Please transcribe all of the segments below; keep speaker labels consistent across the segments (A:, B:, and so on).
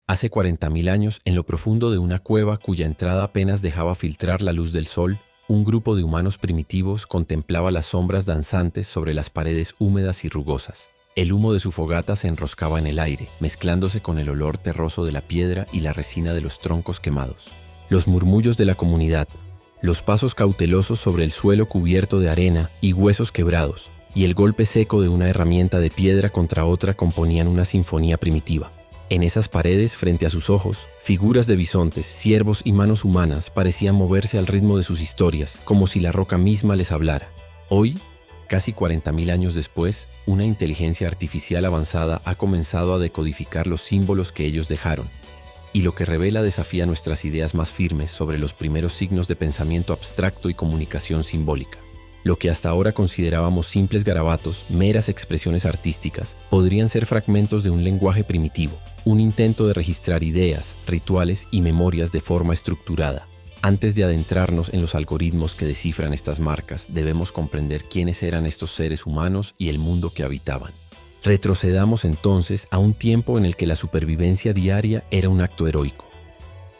A: Hace 40.000 años, en lo profundo de una cueva cuya entrada apenas dejaba filtrar la luz del sol, un grupo de humanos primitivos contemplaba las sombras danzantes sobre las paredes húmedas y rugosas. El humo de su fogata se enroscaba en el aire, mezclándose con el olor terroso de la piedra y la resina de los troncos quemados. Los murmullos de la comunidad, los pasos cautelosos sobre el suelo cubierto de arena y huesos quebrados, y el golpe seco de una herramienta de piedra contra otra componían una sinfonía primitiva. En esas paredes, frente a sus ojos, figuras de bisontes, ciervos y manos humanas parecían moverse al ritmo de sus historias, como si la roca misma les hablara. Hoy, casi 40.000 años después, una inteligencia artificial avanzada ha comenzado a decodificar los símbolos que ellos dejaron, y lo que revela desafía nuestras ideas más firmes sobre los primeros signos de pensamiento abstracto y comunicación simbólica. Lo que hasta ahora considerábamos simples garabatos, meras expresiones artísticas, podrían ser fragmentos de un lenguaje primitivo, un intento de registrar ideas, rituales y memorias de forma estructurada. Antes de adentrarnos en los algoritmos que descifran estas marcas, debemos comprender quiénes eran estos seres humanos y el mundo que habitaban. Retrocedamos entonces a un tiempo en el que la supervivencia diaria era un acto heroico.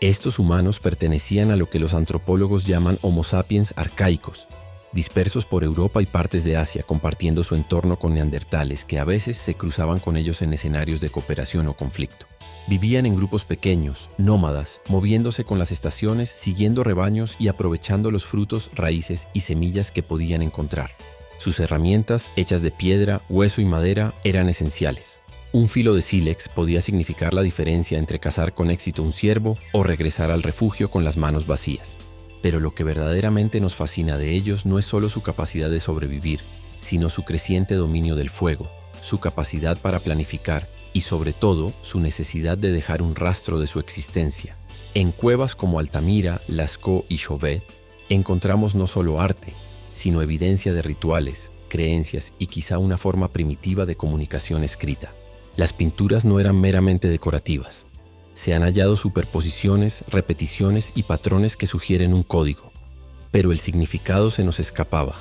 A: Estos humanos pertenecían a lo que los antropólogos llaman Homo sapiens arcaicos, dispersos por Europa y partes de Asia, compartiendo su entorno con neandertales que a veces se cruzaban con ellos en escenarios de cooperación o conflicto. Vivían en grupos pequeños, nómadas, moviéndose con las estaciones, siguiendo rebaños y aprovechando los frutos, raíces y semillas que podían encontrar. Sus herramientas, hechas de piedra, hueso y madera, eran esenciales. Un filo de sílex podía significar la diferencia entre cazar con éxito un ciervo o regresar al refugio con las manos vacías. Pero lo que verdaderamente nos fascina de ellos no es solo su capacidad de sobrevivir, sino su creciente dominio del fuego, su capacidad para planificar y, sobre todo, su necesidad de dejar un rastro de su existencia. En cuevas como Altamira, Lascaux y Chauvet, encontramos no solo arte, sino evidencia de rituales, creencias y quizá una forma primitiva de comunicación escrita. Las pinturas no eran meramente decorativas. Se han hallado superposiciones, repeticiones y patrones que sugieren un código. Pero el significado se nos escapaba.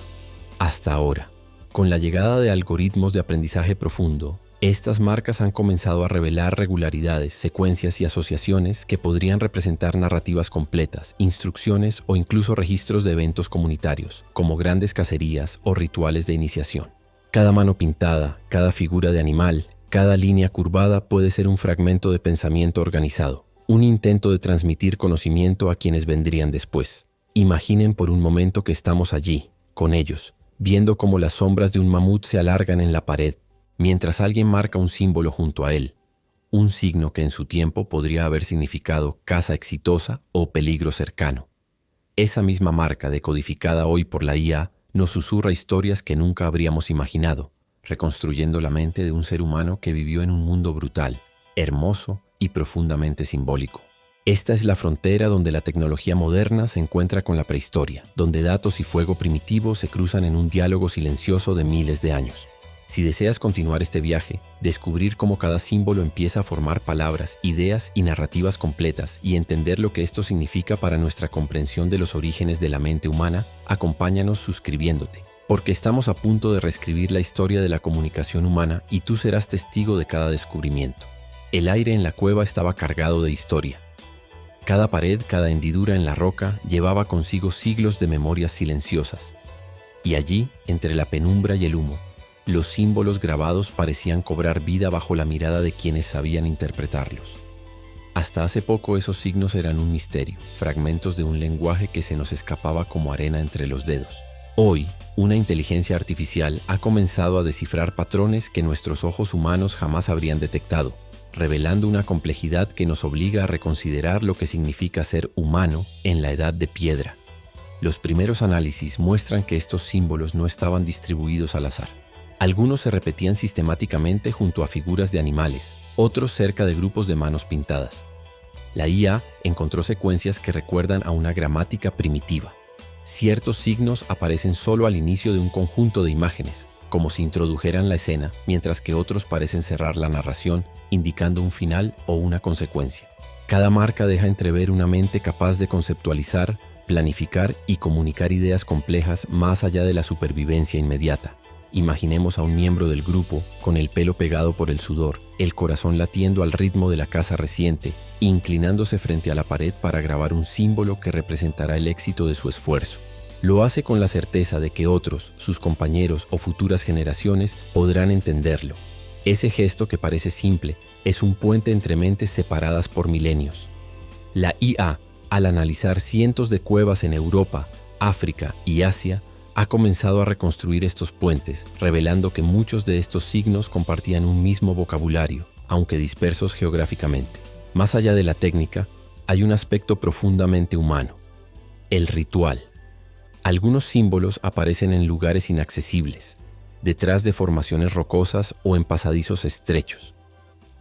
A: Hasta ahora, con la llegada de algoritmos de aprendizaje profundo, estas marcas han comenzado a revelar regularidades, secuencias y asociaciones que podrían representar narrativas completas, instrucciones o incluso registros de eventos comunitarios, como grandes cacerías o rituales de iniciación. Cada mano pintada, cada figura de animal, cada línea curvada puede ser un fragmento de pensamiento organizado, un intento de transmitir conocimiento a quienes vendrían después. Imaginen por un momento que estamos allí, con ellos, viendo cómo las sombras de un mamut se alargan en la pared, mientras alguien marca un símbolo junto a él, un signo que en su tiempo podría haber significado caza exitosa o peligro cercano. Esa misma marca, decodificada hoy por la IA, nos susurra historias que nunca habríamos imaginado, reconstruyendo la mente de un ser humano que vivió en un mundo brutal, hermoso y profundamente simbólico. Esta es la frontera donde la tecnología moderna se encuentra con la prehistoria, donde datos y fuego primitivo se cruzan en un diálogo silencioso de miles de años. Si deseas continuar este viaje, descubrir cómo cada símbolo empieza a formar palabras, ideas y narrativas completas y entender lo que esto significa para nuestra comprensión de los orígenes de la mente humana, acompáñanos suscribiéndote, porque estamos a punto de reescribir la historia de la comunicación humana y tú serás testigo de cada descubrimiento. El aire en la cueva estaba cargado de historia. Cada pared, cada hendidura en la roca llevaba consigo siglos de memorias silenciosas. Y allí, entre la penumbra y el humo, los símbolos grabados parecían cobrar vida bajo la mirada de quienes sabían interpretarlos. Hasta hace poco esos signos eran un misterio, fragmentos de un lenguaje que se nos escapaba como arena entre los dedos. Hoy, una inteligencia artificial ha comenzado a descifrar patrones que nuestros ojos humanos jamás habrían detectado, revelando una complejidad que nos obliga a reconsiderar lo que significa ser humano en la edad de piedra. Los primeros análisis muestran que estos símbolos no estaban distribuidos al azar. Algunos se repetían sistemáticamente junto a figuras de animales, otros cerca de grupos de manos pintadas. La IA encontró secuencias que recuerdan a una gramática primitiva. Ciertos signos aparecen solo al inicio de un conjunto de imágenes, como si introdujeran la escena, mientras que otros parecen cerrar la narración, indicando un final o una consecuencia. Cada marca deja entrever una mente capaz de conceptualizar, planificar y comunicar ideas complejas más allá de la supervivencia inmediata. Imaginemos a un miembro del grupo con el pelo pegado por el sudor, el corazón latiendo al ritmo de la caza reciente, inclinándose frente a la pared para grabar un símbolo que representará el éxito de su esfuerzo. Lo hace con la certeza de que otros, sus compañeros o futuras generaciones, podrán entenderlo. Ese gesto que parece simple es un puente entre mentes separadas por milenios. La IA, al analizar cientos de cuevas en Europa, África y Asia, ha comenzado a reconstruir estos puentes, revelando que muchos de estos signos compartían un mismo vocabulario, aunque dispersos geográficamente. Más allá de la técnica, hay un aspecto profundamente humano: el ritual. Algunos símbolos aparecen en lugares inaccesibles, detrás de formaciones rocosas o en pasadizos estrechos.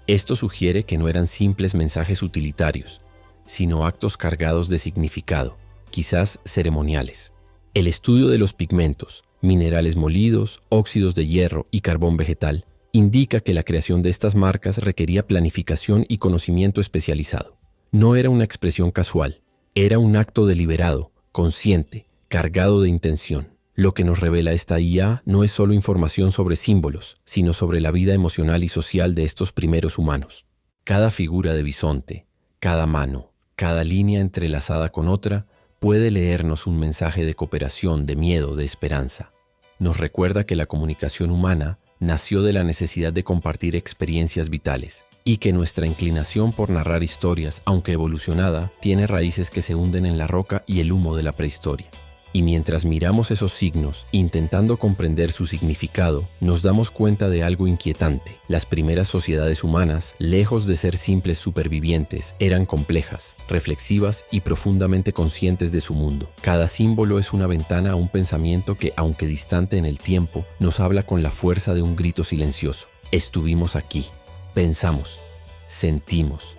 A: Esto sugiere que no eran simples mensajes utilitarios, sino actos cargados de significado, quizás ceremoniales. El estudio de los pigmentos, minerales molidos, óxidos de hierro y carbón vegetal indica que la creación de estas marcas requería planificación y conocimiento especializado. No era una expresión casual, era un acto deliberado, consciente, cargado de intención. Lo que nos revela esta IA no es solo información sobre símbolos, sino sobre la vida emocional y social de estos primeros humanos. Cada figura de bisonte, cada mano, cada línea entrelazada con otra, puede leernos un mensaje de cooperación, de miedo, de esperanza. Nos recuerda que la comunicación humana nació de la necesidad de compartir experiencias vitales y que nuestra inclinación por narrar historias, aunque evolucionada, tiene raíces que se hunden en la roca y el humo de la prehistoria. Y mientras miramos esos signos, intentando comprender su significado, nos damos cuenta de algo inquietante. Las primeras sociedades humanas, lejos de ser simples supervivientes, eran complejas, reflexivas y profundamente conscientes de su mundo. Cada símbolo es una ventana a un pensamiento que, aunque distante en el tiempo, nos habla con la fuerza de un grito silencioso. Estuvimos aquí, pensamos, sentimos,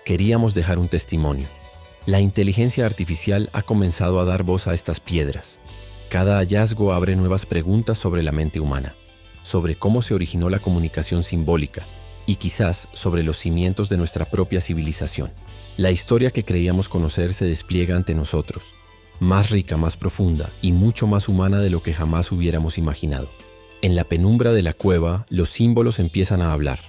A: queríamos dejar un testimonio. La inteligencia artificial ha comenzado a dar voz a estas piedras. Cada hallazgo abre nuevas preguntas sobre la mente humana, sobre cómo se originó la comunicación simbólica y quizás sobre los cimientos de nuestra propia civilización. La historia que creíamos conocer se despliega ante nosotros, más rica, más profunda y mucho más humana de lo que jamás hubiéramos imaginado. En la penumbra de la cueva, los símbolos empiezan a hablar.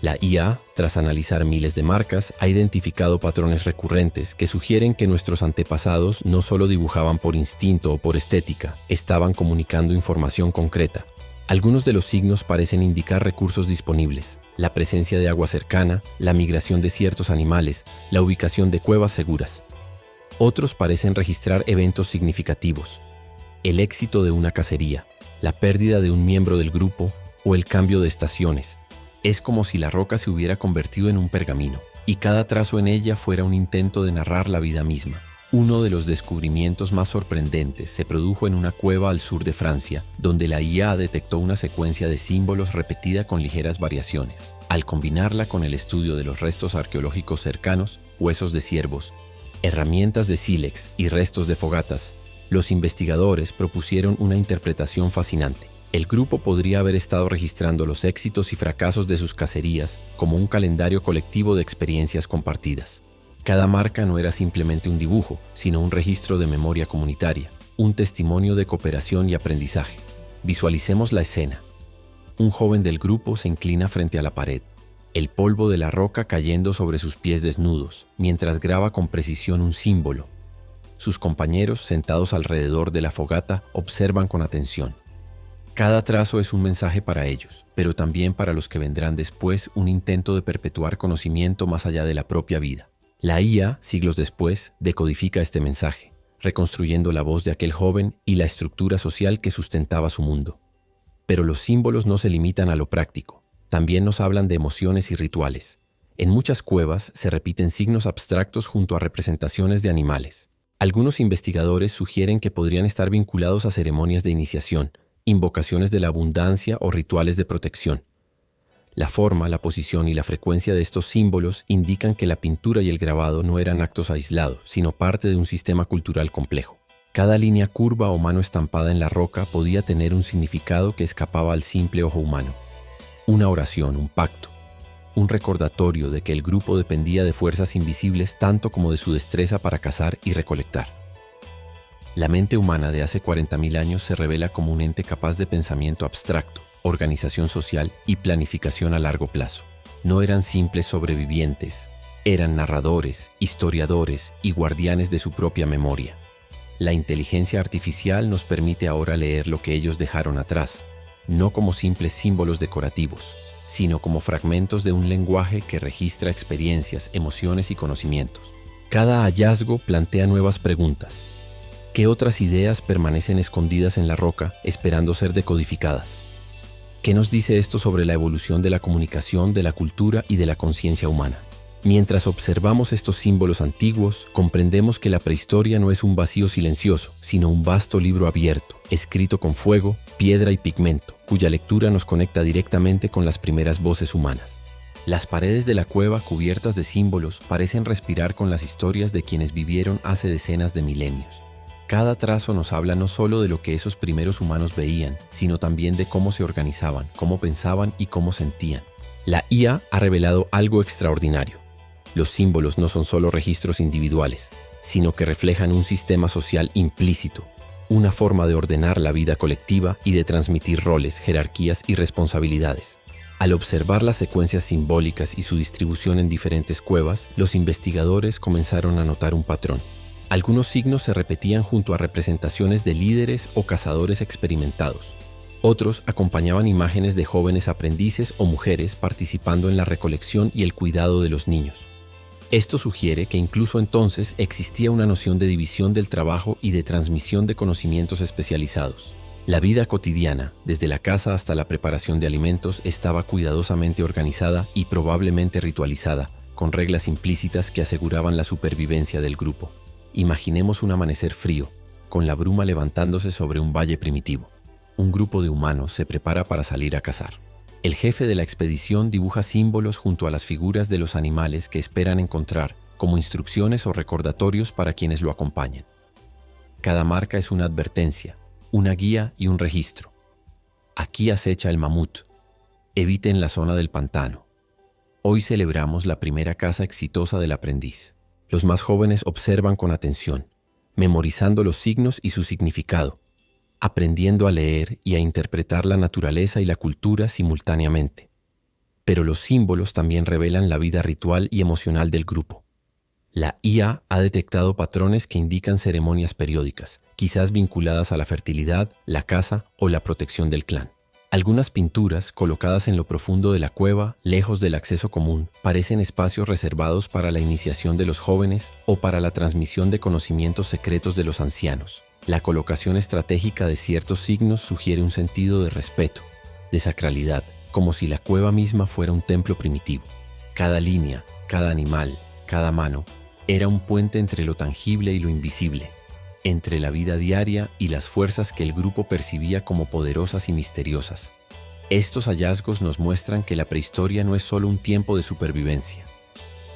A: La IA, tras analizar miles de marcas, ha identificado patrones recurrentes que sugieren que nuestros antepasados no solo dibujaban por instinto o por estética, estaban comunicando información concreta. Algunos de los signos parecen indicar recursos disponibles: la presencia de agua cercana, la migración de ciertos animales, la ubicación de cuevas seguras. Otros parecen registrar eventos significativos: el éxito de una cacería, la pérdida de un miembro del grupo o el cambio de estaciones. Es como si la roca se hubiera convertido en un pergamino, y cada trazo en ella fuera un intento de narrar la vida misma. Uno de los descubrimientos más sorprendentes se produjo en una cueva al sur de Francia, donde la IA detectó una secuencia de símbolos repetida con ligeras variaciones. Al combinarla con el estudio de los restos arqueológicos cercanos, huesos de ciervos, herramientas de sílex y restos de fogatas, los investigadores propusieron una interpretación fascinante. El grupo podría haber estado registrando los éxitos y fracasos de sus cacerías como un calendario colectivo de experiencias compartidas. Cada marca no era simplemente un dibujo, sino un registro de memoria comunitaria, un testimonio de cooperación y aprendizaje. Visualicemos la escena. Un joven del grupo se inclina frente a la pared, el polvo de la roca cayendo sobre sus pies desnudos, mientras graba con precisión un símbolo. Sus compañeros, sentados alrededor de la fogata, observan con atención. Cada trazo es un mensaje para ellos, pero también para los que vendrán después, un intento de perpetuar conocimiento más allá de la propia vida. La IA, siglos después, decodifica este mensaje, reconstruyendo la voz de aquel joven y la estructura social que sustentaba su mundo. Pero los símbolos no se limitan a lo práctico, también nos hablan de emociones y rituales. En muchas cuevas se repiten signos abstractos junto a representaciones de animales. Algunos investigadores sugieren que podrían estar vinculados a ceremonias de iniciación, invocaciones de la abundancia o rituales de protección. La forma, la posición y la frecuencia de estos símbolos indican que la pintura y el grabado no eran actos aislados, sino parte de un sistema cultural complejo. Cada línea curva o mano estampada en la roca podía tener un significado que escapaba al simple ojo humano. Una oración, un pacto, un recordatorio de que el grupo dependía de fuerzas invisibles tanto como de su destreza para cazar y recolectar. La mente humana de hace 40.000 años se revela como un ente capaz de pensamiento abstracto, organización social y planificación a largo plazo. No eran simples sobrevivientes, eran narradores, historiadores y guardianes de su propia memoria. La inteligencia artificial nos permite ahora leer lo que ellos dejaron atrás, no como simples símbolos decorativos, sino como fragmentos de un lenguaje que registra experiencias, emociones y conocimientos. Cada hallazgo plantea nuevas preguntas. ¿Qué otras ideas permanecen escondidas en la roca esperando ser decodificadas? ¿Qué nos dice esto sobre la evolución de la comunicación, de la cultura y de la conciencia humana? Mientras observamos estos símbolos antiguos, comprendemos que la prehistoria no es un vacío silencioso, sino un vasto libro abierto, escrito con fuego, piedra y pigmento, cuya lectura nos conecta directamente con las primeras voces humanas. Las paredes de la cueva, cubiertas de símbolos, parecen respirar con las historias de quienes vivieron hace decenas de milenios. Cada trazo nos habla no solo de lo que esos primeros humanos veían, sino también de cómo se organizaban, cómo pensaban y cómo sentían. La IA ha revelado algo extraordinario. Los símbolos no son solo registros individuales, sino que reflejan un sistema social implícito, una forma de ordenar la vida colectiva y de transmitir roles, jerarquías y responsabilidades. Al observar las secuencias simbólicas y su distribución en diferentes cuevas, los investigadores comenzaron a notar un patrón. Algunos signos se repetían junto a representaciones de líderes o cazadores experimentados. Otros acompañaban imágenes de jóvenes aprendices o mujeres participando en la recolección y el cuidado de los niños. Esto sugiere que incluso entonces existía una noción de división del trabajo y de transmisión de conocimientos especializados. La vida cotidiana, desde la caza hasta la preparación de alimentos, estaba cuidadosamente organizada y probablemente ritualizada, con reglas implícitas que aseguraban la supervivencia del grupo. Imaginemos un amanecer frío, con la bruma levantándose sobre un valle primitivo. Un grupo de humanos se prepara para salir a cazar. El jefe de la expedición dibuja símbolos junto a las figuras de los animales que esperan encontrar, como instrucciones o recordatorios para quienes lo acompañen. Cada marca es una advertencia, una guía y un registro. Aquí acecha el mamut. Eviten la zona del pantano. Hoy celebramos la primera caza exitosa del aprendiz. Los más jóvenes observan con atención, memorizando los signos y su significado, aprendiendo a leer y a interpretar la naturaleza y la cultura simultáneamente. Pero los símbolos también revelan la vida ritual y emocional del grupo. La IA ha detectado patrones que indican ceremonias periódicas, quizás vinculadas a la fertilidad, la caza o la protección del clan. Algunas pinturas, colocadas en lo profundo de la cueva, lejos del acceso común, parecen espacios reservados para la iniciación de los jóvenes o para la transmisión de conocimientos secretos de los ancianos. La colocación estratégica de ciertos signos sugiere un sentido de respeto, de sacralidad, como si la cueva misma fuera un templo primitivo. Cada línea, cada animal, cada mano, era un puente entre lo tangible y lo invisible, entre la vida diaria y las fuerzas que el grupo percibía como poderosas y misteriosas. Estos hallazgos nos muestran que la prehistoria no es solo un tiempo de supervivencia,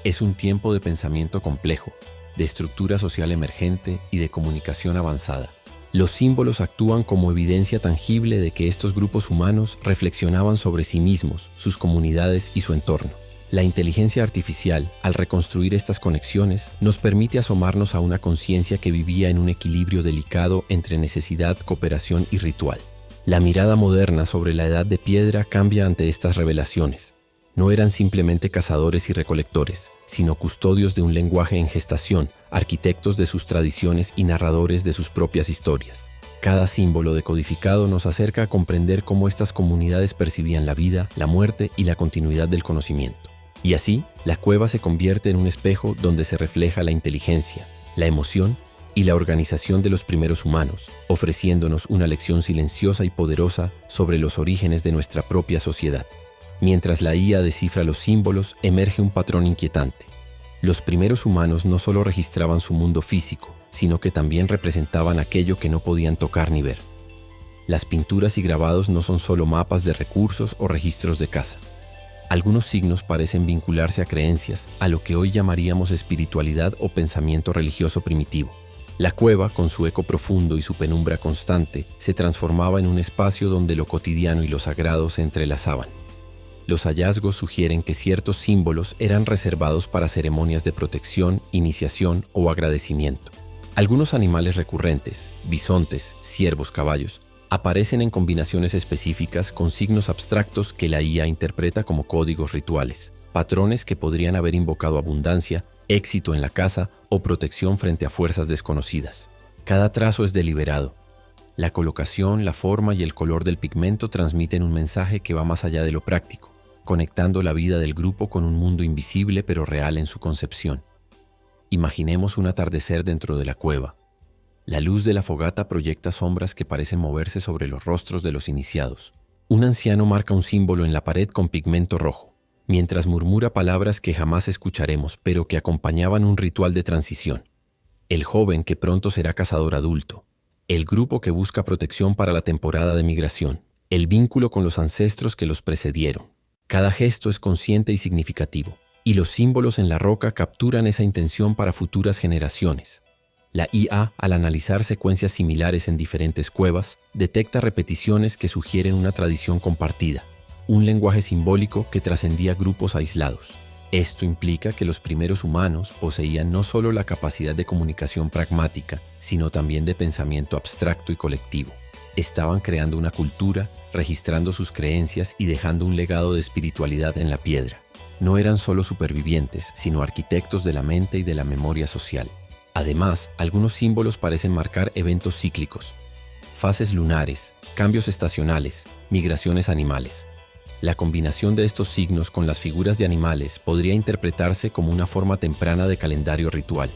A: es un tiempo de pensamiento complejo, de estructura social emergente y de comunicación avanzada. Los símbolos actúan como evidencia tangible de que estos grupos humanos reflexionaban sobre sí mismos, sus comunidades y su entorno. La inteligencia artificial, al reconstruir estas conexiones, nos permite asomarnos a una conciencia que vivía en un equilibrio delicado entre necesidad, cooperación y ritual. La mirada moderna sobre la edad de piedra cambia ante estas revelaciones. No eran simplemente cazadores y recolectores, sino custodios de un lenguaje en gestación, arquitectos de sus tradiciones y narradores de sus propias historias. Cada símbolo decodificado nos acerca a comprender cómo estas comunidades percibían la vida, la muerte y la continuidad del conocimiento. Y así, la cueva se convierte en un espejo donde se refleja la inteligencia, la emoción y la organización de los primeros humanos, ofreciéndonos una lección silenciosa y poderosa sobre los orígenes de nuestra propia sociedad. Mientras la IA descifra los símbolos, emerge un patrón inquietante. Los primeros humanos no solo registraban su mundo físico, sino que también representaban aquello que no podían tocar ni ver. Las pinturas y grabados no son solo mapas de recursos o registros de caza. Algunos signos parecen vincularse a creencias, a lo que hoy llamaríamos espiritualidad o pensamiento religioso primitivo. La cueva, con su eco profundo y su penumbra constante, se transformaba en un espacio donde lo cotidiano y lo sagrado se entrelazaban. Los hallazgos sugieren que ciertos símbolos eran reservados para ceremonias de protección, iniciación o agradecimiento. Algunos animales recurrentes, bisontes, ciervos, caballos, aparecen en combinaciones específicas con signos abstractos que la IA interpreta como códigos rituales, patrones que podrían haber invocado abundancia, éxito en la caza o protección frente a fuerzas desconocidas. Cada trazo es deliberado. La colocación, la forma y el color del pigmento transmiten un mensaje que va más allá de lo práctico, conectando la vida del grupo con un mundo invisible pero real en su concepción. Imaginemos un atardecer dentro de la cueva. La luz de la fogata proyecta sombras que parecen moverse sobre los rostros de los iniciados. Un anciano marca un símbolo en la pared con pigmento rojo, mientras murmura palabras que jamás escucharemos, pero que acompañaban un ritual de transición. El joven que pronto será cazador adulto. El grupo que busca protección para la temporada de migración. El vínculo con los ancestros que los precedieron. Cada gesto es consciente y significativo, y los símbolos en la roca capturan esa intención para futuras generaciones. La IA, al analizar secuencias similares en diferentes cuevas, detecta repeticiones que sugieren una tradición compartida, un lenguaje simbólico que trascendía grupos aislados. Esto implica que los primeros humanos poseían no solo la capacidad de comunicación pragmática, sino también de pensamiento abstracto y colectivo. Estaban creando una cultura, registrando sus creencias y dejando un legado de espiritualidad en la piedra. No eran solo supervivientes, sino arquitectos de la mente y de la memoria social. Además, algunos símbolos parecen marcar eventos cíclicos, fases lunares, cambios estacionales, migraciones animales. La combinación de estos signos con las figuras de animales podría interpretarse como una forma temprana de calendario ritual,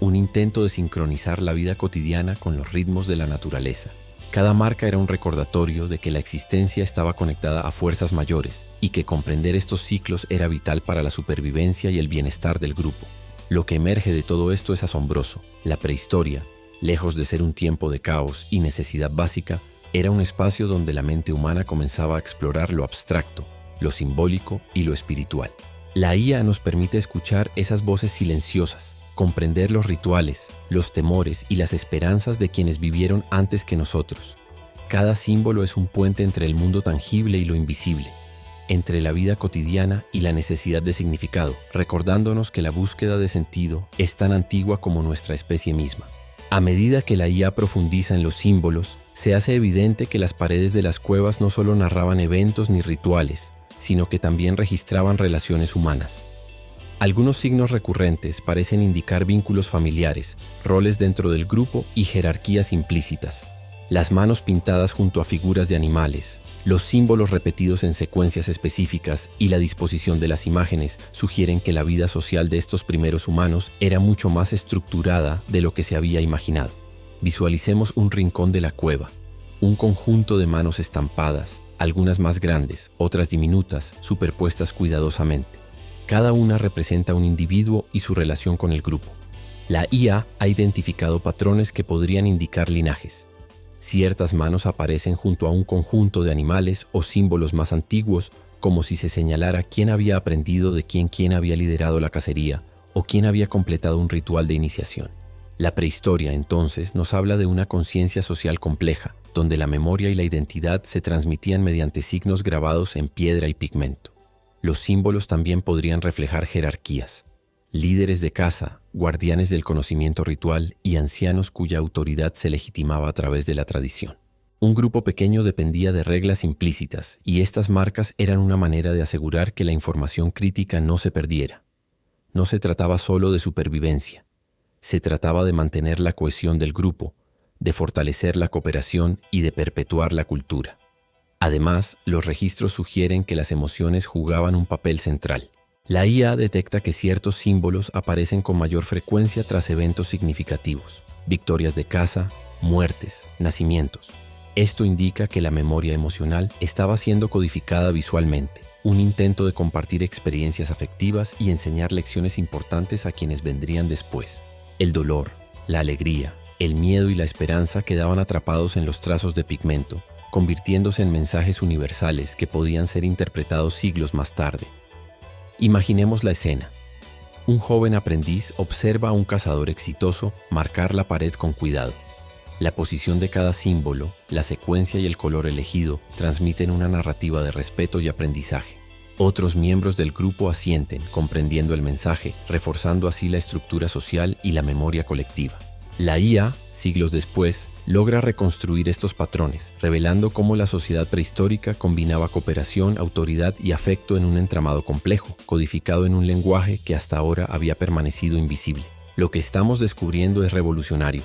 A: un intento de sincronizar la vida cotidiana con los ritmos de la naturaleza. Cada marca era un recordatorio de que la existencia estaba conectada a fuerzas mayores y que comprender estos ciclos era vital para la supervivencia y el bienestar del grupo. Lo que emerge de todo esto es asombroso. La prehistoria, lejos de ser un tiempo de caos y necesidad básica, era un espacio donde la mente humana comenzaba a explorar lo abstracto, lo simbólico y lo espiritual. La IA nos permite escuchar esas voces silenciosas, comprender los rituales, los temores y las esperanzas de quienes vivieron antes que nosotros. Cada símbolo es un puente entre el mundo tangible y lo invisible, entre la vida cotidiana y la necesidad de significado, recordándonos que la búsqueda de sentido es tan antigua como nuestra especie misma. A medida que la IA profundiza en los símbolos, se hace evidente que las paredes de las cuevas no solo narraban eventos ni rituales, sino que también registraban relaciones humanas. Algunos signos recurrentes parecen indicar vínculos familiares, roles dentro del grupo y jerarquías implícitas. Las manos pintadas junto a figuras de animales, los símbolos repetidos en secuencias específicas y la disposición de las imágenes sugieren que la vida social de estos primeros humanos era mucho más estructurada de lo que se había imaginado. Visualicemos un rincón de la cueva, un conjunto de manos estampadas, algunas más grandes, otras diminutas, superpuestas cuidadosamente. Cada una representa un individuo y su relación con el grupo. La IA ha identificado patrones que podrían indicar linajes. Ciertas manos aparecen junto a un conjunto de animales o símbolos más antiguos, como si se señalara quién había aprendido de quién había liderado la cacería o quién había completado un ritual de iniciación. La prehistoria, entonces, nos habla de una conciencia social compleja, donde la memoria y la identidad se transmitían mediante signos grabados en piedra y pigmento. Los símbolos también podrían reflejar jerarquías, líderes de casa, guardianes del conocimiento ritual y ancianos cuya autoridad se legitimaba a través de la tradición. Un grupo pequeño dependía de reglas implícitas y estas marcas eran una manera de asegurar que la información crítica no se perdiera. No se trataba solo de supervivencia, se trataba de mantener la cohesión del grupo, de fortalecer la cooperación y de perpetuar la cultura. Además, los registros sugieren que las emociones jugaban un papel central. La IA detecta que ciertos símbolos aparecen con mayor frecuencia tras eventos significativos, victorias de caza, muertes, nacimientos. Esto indica que la memoria emocional estaba siendo codificada visualmente, un intento de compartir experiencias afectivas y enseñar lecciones importantes a quienes vendrían después. El dolor, la alegría, el miedo y la esperanza quedaban atrapados en los trazos de pigmento, convirtiéndose en mensajes universales que podían ser interpretados siglos más tarde. Imaginemos la escena. Un joven aprendiz observa a un cazador exitoso marcar la pared con cuidado. La posición de cada símbolo, la secuencia y el color elegido transmiten una narrativa de respeto y aprendizaje. Otros miembros del grupo asienten, comprendiendo el mensaje, reforzando así la estructura social y la memoria colectiva. La IA, siglos después, logra reconstruir estos patrones, revelando cómo la sociedad prehistórica combinaba cooperación, autoridad y afecto en un entramado complejo, codificado en un lenguaje que hasta ahora había permanecido invisible. Lo que estamos descubriendo es revolucionario.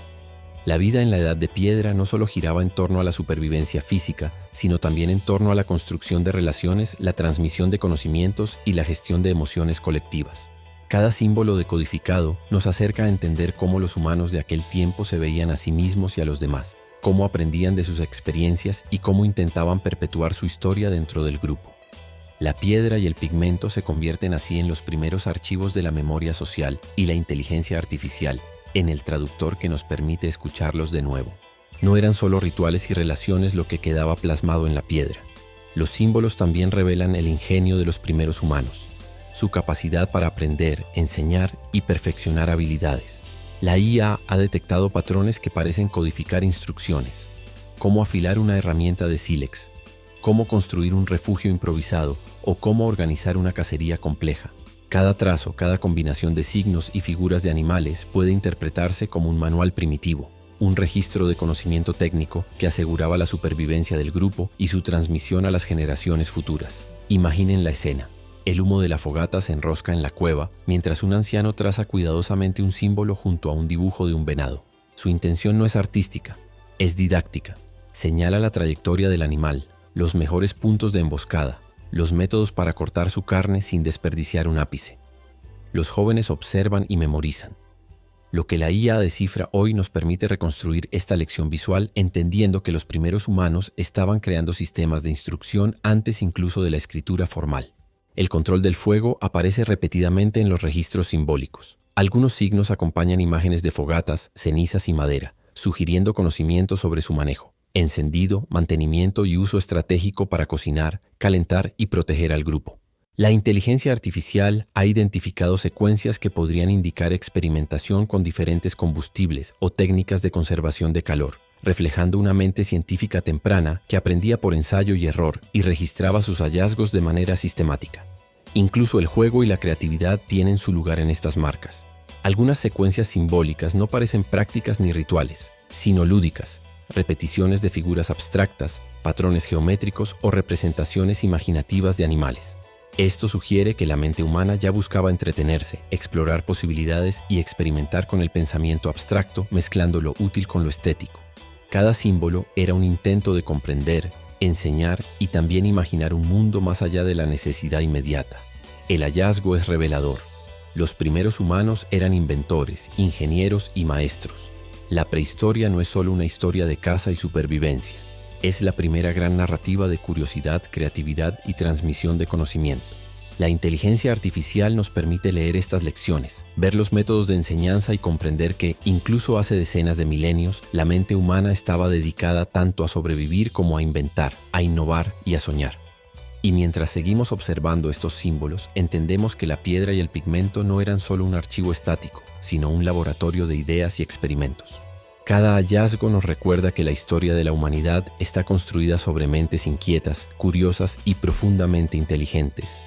A: La vida en la Edad de Piedra no solo giraba en torno a la supervivencia física, sino también en torno a la construcción de relaciones, la transmisión de conocimientos y la gestión de emociones colectivas. Cada símbolo decodificado nos acerca a entender cómo los humanos de aquel tiempo se veían a sí mismos y a los demás, cómo aprendían de sus experiencias y cómo intentaban perpetuar su historia dentro del grupo. La piedra y el pigmento se convierten así en los primeros archivos de la memoria social y la inteligencia artificial, en el traductor que nos permite escucharlos de nuevo. No eran solo rituales y relaciones lo que quedaba plasmado en la piedra. Los símbolos también revelan el ingenio de los primeros humanos, su capacidad para aprender, enseñar y perfeccionar habilidades. La IA ha detectado patrones que parecen codificar instrucciones: cómo afilar una herramienta de sílex, cómo construir un refugio improvisado o cómo organizar una cacería compleja. Cada trazo, cada combinación de signos y figuras de animales puede interpretarse como un manual primitivo, un registro de conocimiento técnico que aseguraba la supervivencia del grupo y su transmisión a las generaciones futuras. Imaginen la escena. El humo de la fogata se enrosca en la cueva, mientras un anciano traza cuidadosamente un símbolo junto a un dibujo de un venado. Su intención no es artística, es didáctica. Señala la trayectoria del animal, los mejores puntos de emboscada, los métodos para cortar su carne sin desperdiciar un ápice. Los jóvenes observan y memorizan. Lo que la IA descifra hoy nos permite reconstruir esta lección visual, entendiendo que los primeros humanos estaban creando sistemas de instrucción antes incluso de la escritura formal. El control del fuego aparece repetidamente en los registros simbólicos. Algunos signos acompañan imágenes de fogatas, cenizas y madera, sugiriendo conocimiento sobre su manejo, encendido, mantenimiento y uso estratégico para cocinar, calentar y proteger al grupo. La inteligencia artificial ha identificado secuencias que podrían indicar experimentación con diferentes combustibles o técnicas de conservación de calor, reflejando una mente científica temprana que aprendía por ensayo y error y registraba sus hallazgos de manera sistemática. Incluso el juego y la creatividad tienen su lugar en estas marcas. Algunas secuencias simbólicas no parecen prácticas ni rituales, sino lúdicas, repeticiones de figuras abstractas, patrones geométricos o representaciones imaginativas de animales. Esto sugiere que la mente humana ya buscaba entretenerse, explorar posibilidades y experimentar con el pensamiento abstracto, mezclando lo útil con lo estético. Cada símbolo era un intento de comprender, enseñar y también imaginar un mundo más allá de la necesidad inmediata. El hallazgo es revelador. Los primeros humanos eran inventores, ingenieros y maestros. La prehistoria no es solo una historia de caza y supervivencia. Es la primera gran narrativa de curiosidad, creatividad y transmisión de conocimiento. La inteligencia artificial nos permite leer estas lecciones, ver los métodos de enseñanza y comprender que, incluso hace decenas de milenios, la mente humana estaba dedicada tanto a sobrevivir como a inventar, a innovar y a soñar. Y mientras seguimos observando estos símbolos, entendemos que la piedra y el pigmento no eran solo un archivo estático, sino un laboratorio de ideas y experimentos. Cada hallazgo nos recuerda que la historia de la humanidad está construida sobre mentes inquietas, curiosas y profundamente inteligentes,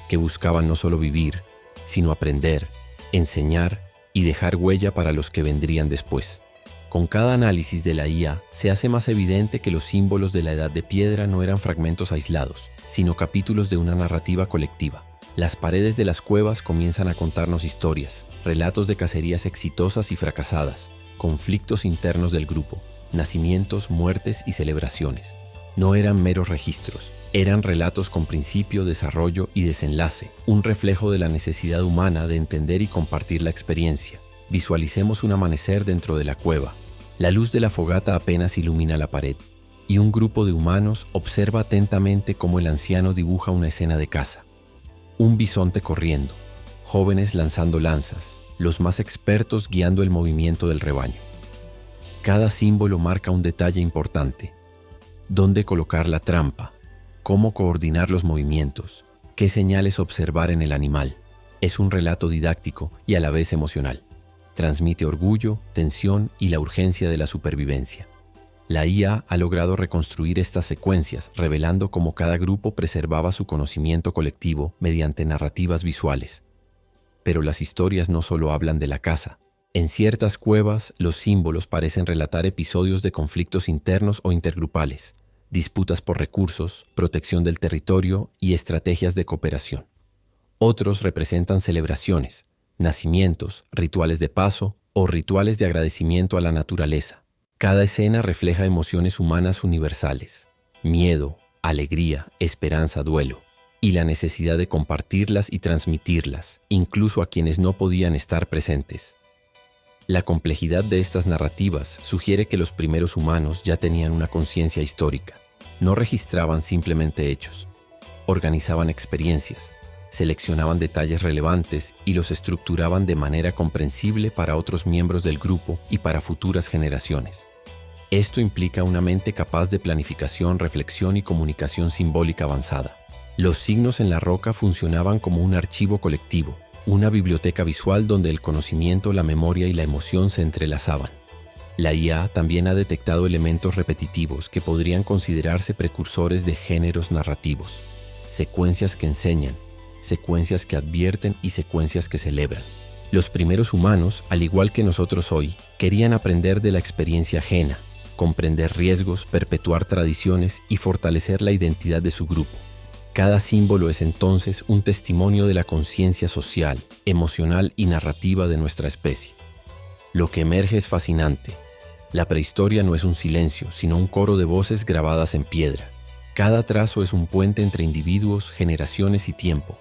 A: que buscaban no solo vivir, sino aprender, enseñar y dejar huella para los que vendrían después. Con cada análisis de la IA, se hace más evidente que los símbolos de la Edad de Piedra no eran fragmentos aislados, sino capítulos de una narrativa colectiva. Las paredes de las cuevas comienzan a contarnos historias, relatos de cacerías exitosas y fracasadas, conflictos internos del grupo, nacimientos, muertes y celebraciones. No eran meros registros, eran relatos con principio, desarrollo y desenlace, un reflejo de la necesidad humana de entender y compartir la experiencia. Visualicemos un amanecer dentro de la cueva. La luz de la fogata apenas ilumina la pared, y un grupo de humanos observa atentamente cómo el anciano dibuja una escena de caza. Un bisonte corriendo, jóvenes lanzando lanzas, los más expertos guiando el movimiento del rebaño. Cada símbolo marca un detalle importante: dónde colocar la trampa, cómo coordinar los movimientos, qué señales observar en el animal. Es un relato didáctico y a la vez emocional. Transmite orgullo, tensión y la urgencia de la supervivencia. La IA ha logrado reconstruir estas secuencias, revelando cómo cada grupo preservaba su conocimiento colectivo mediante narrativas visuales. Pero las historias no solo hablan de la caza, En ciertas cuevas, los símbolos parecen relatar episodios de conflictos internos o intergrupales, disputas por recursos, protección del territorio y estrategias de cooperación. Otros representan celebraciones, nacimientos, rituales de paso o rituales de agradecimiento a la naturaleza. Cada escena refleja emociones humanas universales: miedo, alegría, esperanza, duelo, y la necesidad de compartirlas y transmitirlas, incluso a quienes no podían estar presentes. La complejidad de estas narrativas sugiere que los primeros humanos ya tenían una conciencia histórica. No registraban simplemente hechos, organizaban experiencias, seleccionaban detalles relevantes y los estructuraban de manera comprensible para otros miembros del grupo y para futuras generaciones. Esto implica una mente capaz de planificación, reflexión y comunicación simbólica avanzada. Los signos en la roca funcionaban como un archivo colectivo, una biblioteca visual donde el conocimiento, la memoria y la emoción se entrelazaban. La IA también ha detectado elementos repetitivos que podrían considerarse precursores de géneros narrativos, secuencias que enseñan, secuencias que advierten y secuencias que celebran. Los primeros humanos, al igual que nosotros hoy, querían aprender de la experiencia ajena, comprender riesgos, perpetuar tradiciones y fortalecer la identidad de su grupo. Cada símbolo es entonces un testimonio de la conciencia social, emocional y narrativa de nuestra especie. Lo que emerge es fascinante. La prehistoria no es un silencio, sino un coro de voces grabadas en piedra. Cada trazo es un puente entre individuos, generaciones y tiempo.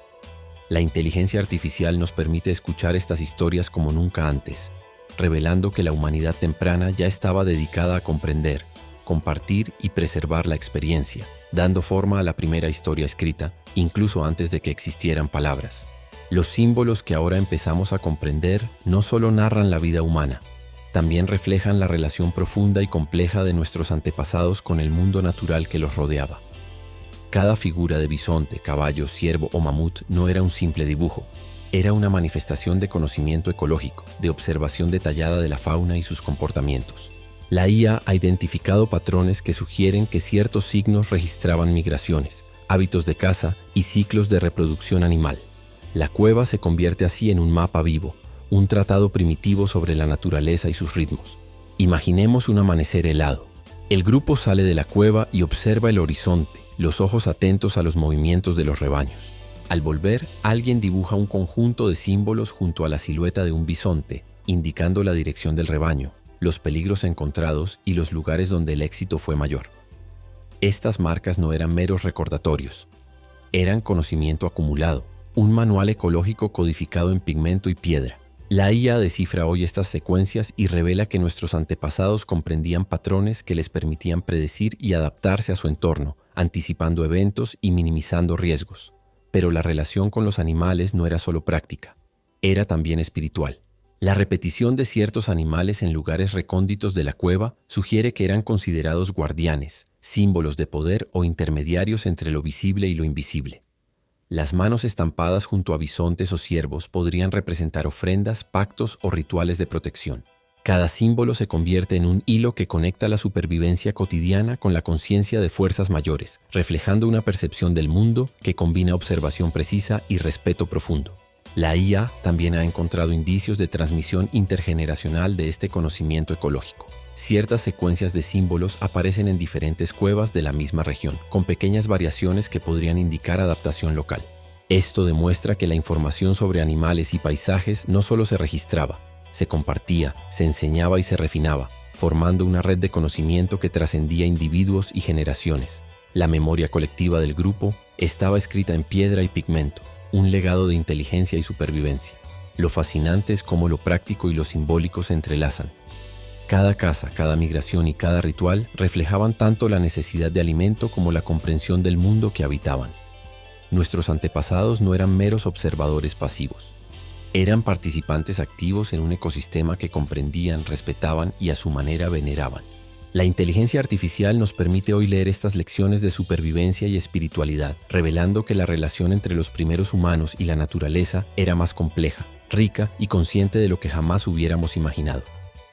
A: La inteligencia artificial nos permite escuchar estas historias como nunca antes, revelando que la humanidad temprana ya estaba dedicada a comprender, compartir y preservar la experiencia, dando forma a la primera historia escrita, incluso antes de que existieran palabras. Los símbolos que ahora empezamos a comprender no solo narran la vida humana, también reflejan la relación profunda y compleja de nuestros antepasados con el mundo natural que los rodeaba. Cada figura de bisonte, caballo, ciervo o mamut no era un simple dibujo, era una manifestación de conocimiento ecológico, de observación detallada de la fauna y sus comportamientos. La IA ha identificado patrones que sugieren que ciertos signos registraban migraciones, hábitos de caza y ciclos de reproducción animal. La cueva se convierte así en un mapa vivo, un tratado primitivo sobre la naturaleza y sus ritmos. Imaginemos un amanecer helado. El grupo sale de la cueva y observa el horizonte, los ojos atentos a los movimientos de los rebaños. Al volver, alguien dibuja un conjunto de símbolos junto a la silueta de un bisonte, indicando la dirección del rebaño, los peligros encontrados y los lugares donde el éxito fue mayor. Estas marcas no eran meros recordatorios, eran conocimiento acumulado, un manual ecológico codificado en pigmento y piedra. La IA descifra hoy estas secuencias y revela que nuestros antepasados comprendían patrones que les permitían predecir y adaptarse a su entorno, anticipando eventos y minimizando riesgos. Pero la relación con los animales no era solo práctica, era también espiritual. La repetición de ciertos animales en lugares recónditos de la cueva sugiere que eran considerados guardianes, símbolos de poder o intermediarios entre lo visible y lo invisible. Las manos estampadas junto a bisontes o ciervos podrían representar ofrendas, pactos o rituales de protección. Cada símbolo se convierte en un hilo que conecta la supervivencia cotidiana con la conciencia de fuerzas mayores, reflejando una percepción del mundo que combina observación precisa y respeto profundo. La IA también ha encontrado indicios de transmisión intergeneracional de este conocimiento ecológico. Ciertas secuencias de símbolos aparecen en diferentes cuevas de la misma región, con pequeñas variaciones que podrían indicar adaptación local. Esto demuestra que la información sobre animales y paisajes no solo se registraba, se compartía, se enseñaba y se refinaba, formando una red de conocimiento que trascendía individuos y generaciones. La memoria colectiva del grupo estaba escrita en piedra y pigmento, un legado de inteligencia y supervivencia. Lo fascinante es cómo lo práctico y lo simbólico se entrelazan. Cada caza, cada migración y cada ritual reflejaban tanto la necesidad de alimento como la comprensión del mundo que habitaban. Nuestros antepasados no eran meros observadores pasivos. Eran participantes activos en un ecosistema que comprendían, respetaban y a su manera veneraban. La inteligencia artificial nos permite hoy leer estas lecciones de supervivencia y espiritualidad, revelando que la relación entre los primeros humanos y la naturaleza era más compleja, rica y consciente de lo que jamás hubiéramos imaginado.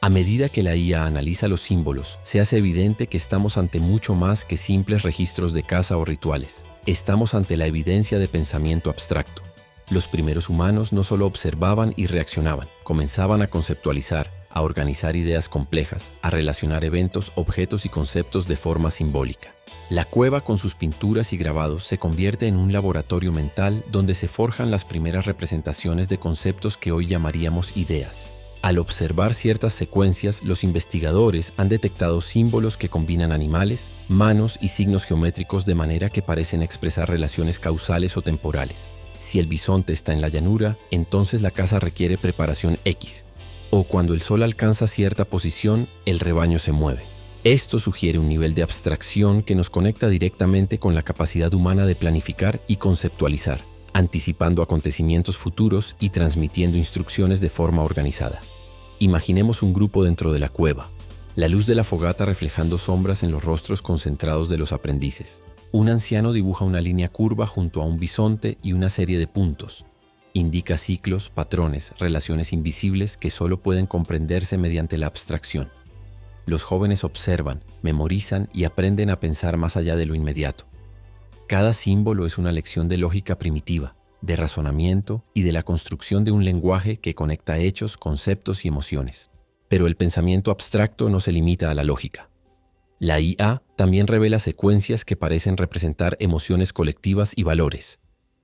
A: A medida que la IA analiza los símbolos, se hace evidente que estamos ante mucho más que simples registros de caza o rituales. Estamos ante la evidencia de pensamiento abstracto. Los primeros humanos no solo observaban y reaccionaban, comenzaban a conceptualizar, a organizar ideas complejas, a relacionar eventos, objetos y conceptos de forma simbólica. La cueva con sus pinturas y grabados se convierte en un laboratorio mental donde se forjan las primeras representaciones de conceptos que hoy llamaríamos ideas. Al observar ciertas secuencias, los investigadores han detectado símbolos que combinan animales, manos y signos geométricos de manera que parecen expresar relaciones causales o temporales. Si el bisonte está en la llanura, entonces la caza requiere preparación X. O cuando el sol alcanza cierta posición, el rebaño se mueve. Esto sugiere un nivel de abstracción que nos conecta directamente con la capacidad humana de planificar y conceptualizar, anticipando acontecimientos futuros y transmitiendo instrucciones de forma organizada. Imaginemos un grupo dentro de la cueva, la luz de la fogata reflejando sombras en los rostros concentrados de los aprendices. Un anciano dibuja una línea curva junto a un bisonte y una serie de puntos. Indica ciclos, patrones, relaciones invisibles que solo pueden comprenderse mediante la abstracción. Los jóvenes observan, memorizan y aprenden a pensar más allá de lo inmediato. Cada símbolo es una lección de lógica primitiva, de razonamiento y de la construcción de un lenguaje que conecta hechos, conceptos y emociones. Pero el pensamiento abstracto no se limita a la lógica. La IA también revela secuencias que parecen representar emociones colectivas y valores.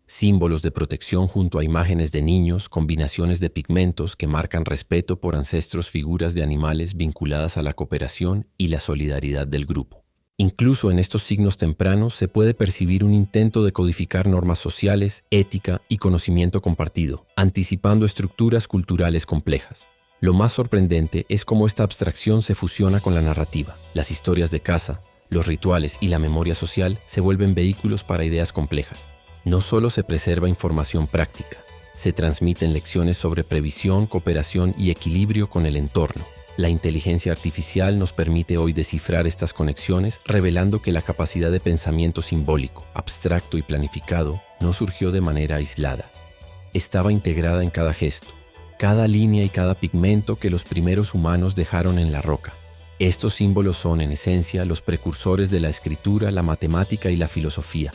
A: Símbolos de protección junto a imágenes de niños, combinaciones de pigmentos que marcan respeto por ancestros, figuras de animales vinculadas a la cooperación y la solidaridad del grupo. Incluso en estos signos tempranos se puede percibir un intento de codificar normas sociales, ética y conocimiento compartido, anticipando estructuras culturales complejas. Lo más sorprendente es cómo esta abstracción se fusiona con la narrativa. Las historias de caza, los rituales y la memoria social se vuelven vehículos para ideas complejas. No solo se preserva información práctica, se transmiten lecciones sobre previsión, cooperación y equilibrio con el entorno. La inteligencia artificial nos permite hoy descifrar estas conexiones, revelando que la capacidad de pensamiento simbólico, abstracto y planificado no surgió de manera aislada. Estaba integrada en cada gesto, cada línea y cada pigmento que los primeros humanos dejaron en la roca. Estos símbolos son, en esencia, los precursores de la escritura, la matemática y la filosofía.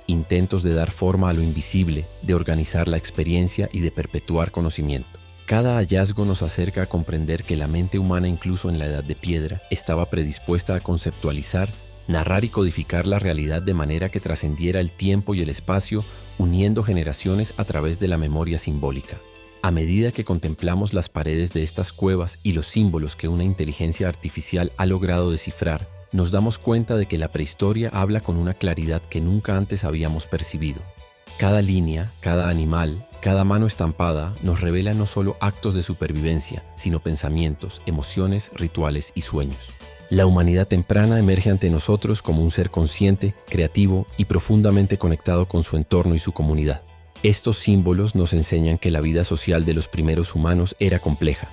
A: Intentos de dar forma a lo invisible, de organizar la experiencia y de perpetuar conocimiento. Cada hallazgo nos acerca a comprender que la mente humana, incluso en la Edad de Piedra, estaba predispuesta a conceptualizar, narrar y codificar la realidad de manera que trascendiera el tiempo y el espacio, uniendo generaciones a través de la memoria simbólica. A medida que contemplamos las paredes de estas cuevas y los símbolos que una inteligencia artificial ha logrado descifrar, nos damos cuenta de que la prehistoria habla con una claridad que nunca antes habíamos percibido. Cada línea, cada animal, cada mano estampada nos revela no solo actos de supervivencia, sino pensamientos, emociones, rituales y sueños. La humanidad temprana emerge ante nosotros como un ser consciente, creativo y profundamente conectado con su entorno y su comunidad. Estos símbolos nos enseñan que la vida social de los primeros humanos era compleja.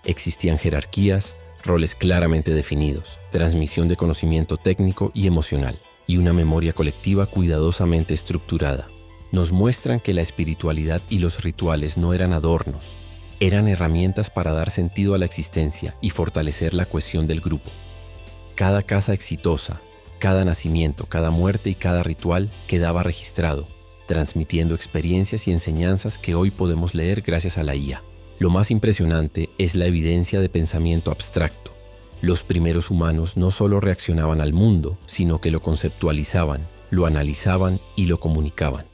A: Existían jerarquías, roles claramente definidos, transmisión de conocimiento técnico y emocional, y una memoria colectiva cuidadosamente estructurada. Nos muestran que la espiritualidad y los rituales no eran adornos, eran herramientas para dar sentido a la existencia y fortalecer la cohesión del grupo. Cada caza exitosa, cada nacimiento, cada muerte y cada ritual quedaba registrado, transmitiendo experiencias y enseñanzas que hoy podemos leer gracias a la IA. Lo más impresionante es la evidencia de pensamiento abstracto. Los primeros humanos no solo reaccionaban al mundo, sino que lo conceptualizaban, lo analizaban y lo comunicaban.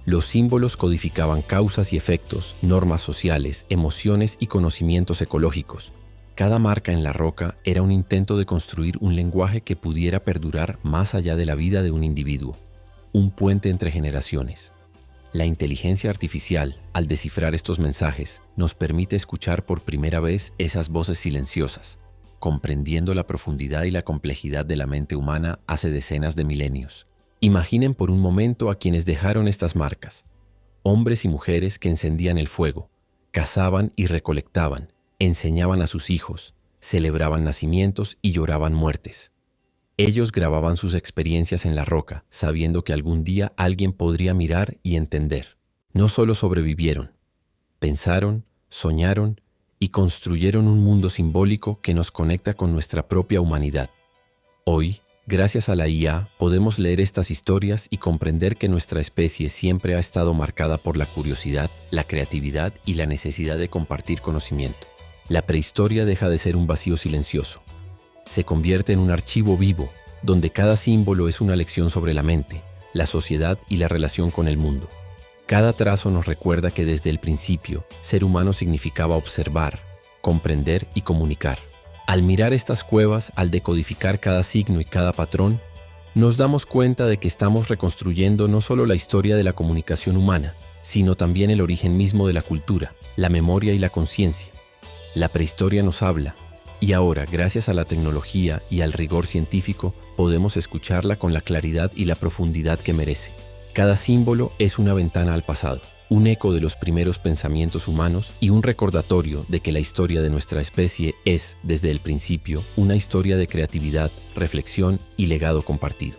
A: Los símbolos codificaban causas y efectos, normas sociales, emociones y conocimientos ecológicos. Cada marca en la roca era un intento de construir un lenguaje que pudiera perdurar más allá de la vida de un individuo. Un puente entre generaciones. La inteligencia artificial, al descifrar estos mensajes, nos permite escuchar por primera vez esas voces silenciosas, comprendiendo la profundidad y la complejidad de la mente humana hace decenas de milenios. Imaginen por un momento a quienes dejaron estas marcas. Hombres y mujeres que encendían el fuego, cazaban y recolectaban, enseñaban a sus hijos, celebraban nacimientos y lloraban muertes. Ellos grababan sus experiencias en la roca, sabiendo que algún día alguien podría mirar y entender. No solo sobrevivieron, pensaron, soñaron y construyeron un mundo simbólico que nos conecta con nuestra propia humanidad. Hoy, Gracias a la IA, podemos leer estas historias y comprender que nuestra especie siempre ha estado marcada por la curiosidad, la creatividad y la necesidad de compartir conocimiento. La prehistoria deja de ser un vacío silencioso. Se convierte en un archivo vivo, donde cada símbolo es una lección sobre la mente, la sociedad y la relación con el mundo. Cada trazo nos recuerda que desde el principio, ser humano significaba observar, comprender y comunicar. Al mirar estas cuevas, al decodificar cada signo y cada patrón, nos damos cuenta de que estamos reconstruyendo no solo la historia de la comunicación humana, sino también el origen mismo de la cultura, la memoria y la conciencia. La prehistoria nos habla, y ahora, gracias a la tecnología y al rigor científico, podemos escucharla con la claridad y la profundidad que merece. Cada símbolo es una ventana al pasado, un eco de los primeros pensamientos humanos y un recordatorio de que la historia de nuestra especie es, desde el principio, una historia de creatividad, reflexión y legado compartido.